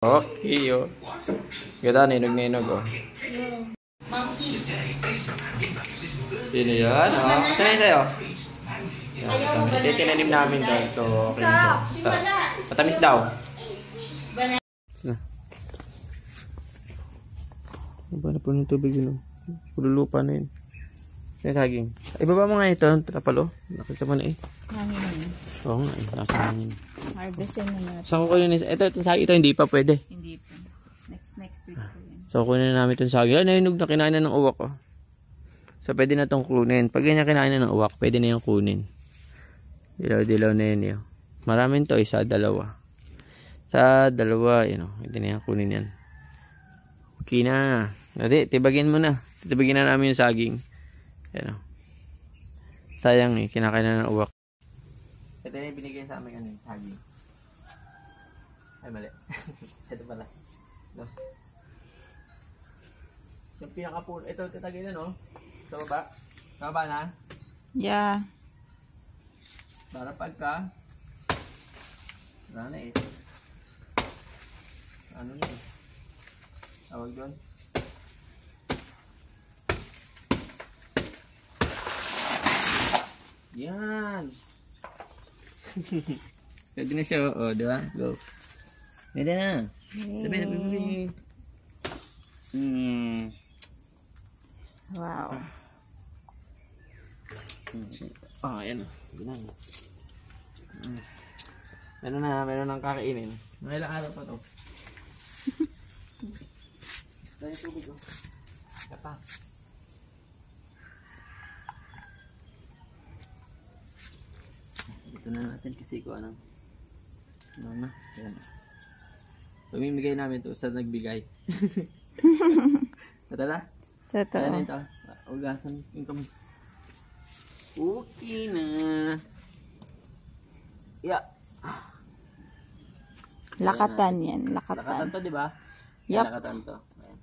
Okay, oh. Ganda, ninog-ninog, oh. Sino yan? Oh. Saan yung sayo? Ito yung tinanim namin doon. So, okay na siya. Matamis daw. Iba na po ng tubig yun, oh. Puro lupa na yun. Yung saging. Ibaba mo nga ito. Trapalo. Nakita mo na eh. Hangin. Oo nga eh. Nasa hangin. Harvestin na natin. Saan ko kunin? Itong saging ito hindi pa pwede. Hindi pa. Next week po yan. So kunin na namin itong saging. Nainog na kinain na ng uwak, oh. So pwede na itong kunin. Pag ganyan kinain na ng uwak, pwede na yung kunin. Dilaw-dilaw na yun, yun. Maraming to. Isa, dalawa. Sa dalawa, yun, oh. Pwede na yung kunin yan. Okay na. Dati, tibagin mo na. Tibagin na namin yung saging. Yan, oh. Sayang eh. Kinakain na ng uwak. Ito na yung binigay sa amin, ano, saging. Ay, mali. Ito pala. No. Yung pinakapuno. Ito, tatagay na, no? Sa baba. Sa baba na. Yeah. Para pagka. Wala na eh. Ano na eh. Tawag doon. Yan. Pwede na siya. O, diba? Go. Pwede na. Sabi. Wow. Ayan. Meron nang kakainin. Mga ilang araw pa to. Dahil tubig, oh. Kapas. Ito na natin kasi ko anong ano na. Ayan. Pamimigay namin to sa nagbigay. Totala? Totoo. Ayan ito. Ugasan yung kami. Okay na. Yeah. Lakatan yan. Lakatan Lakatan. to, di ba? Yup. Lakatan to. Ayan.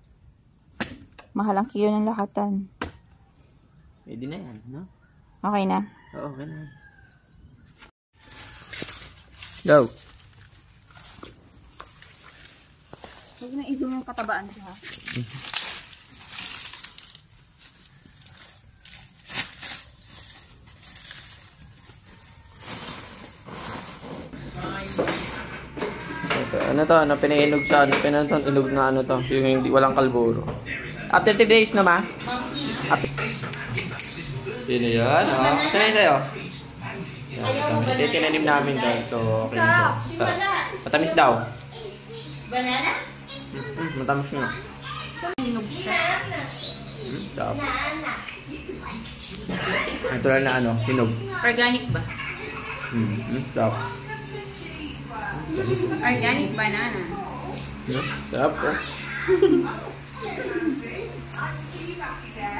Mahal ang kilo ng lakatan. Pwede na yan, no? Okay na? Oo, okay na. Go. Huwag na i-zoom yung katabaan ko, ha? Ano to? Ano pinainog sa ano? Pinainog na ano to? Yung hindi walang kalburo. After 3 days na ma? Sino yan? Oh. Saan yung sayo? Ito yung tinanim namin doon. So okay na siya. Matamis daw. Banana? Matamis na. Hinog siya. Stop. Natural na ano? Hinog. Organic ba? Stop. Organic banana. Stop.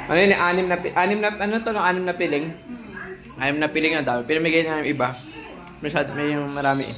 Ano yun? Anim na piling? 6 na piling na daw. Pinamigay na ng iba. Masyado, may yung marami eh.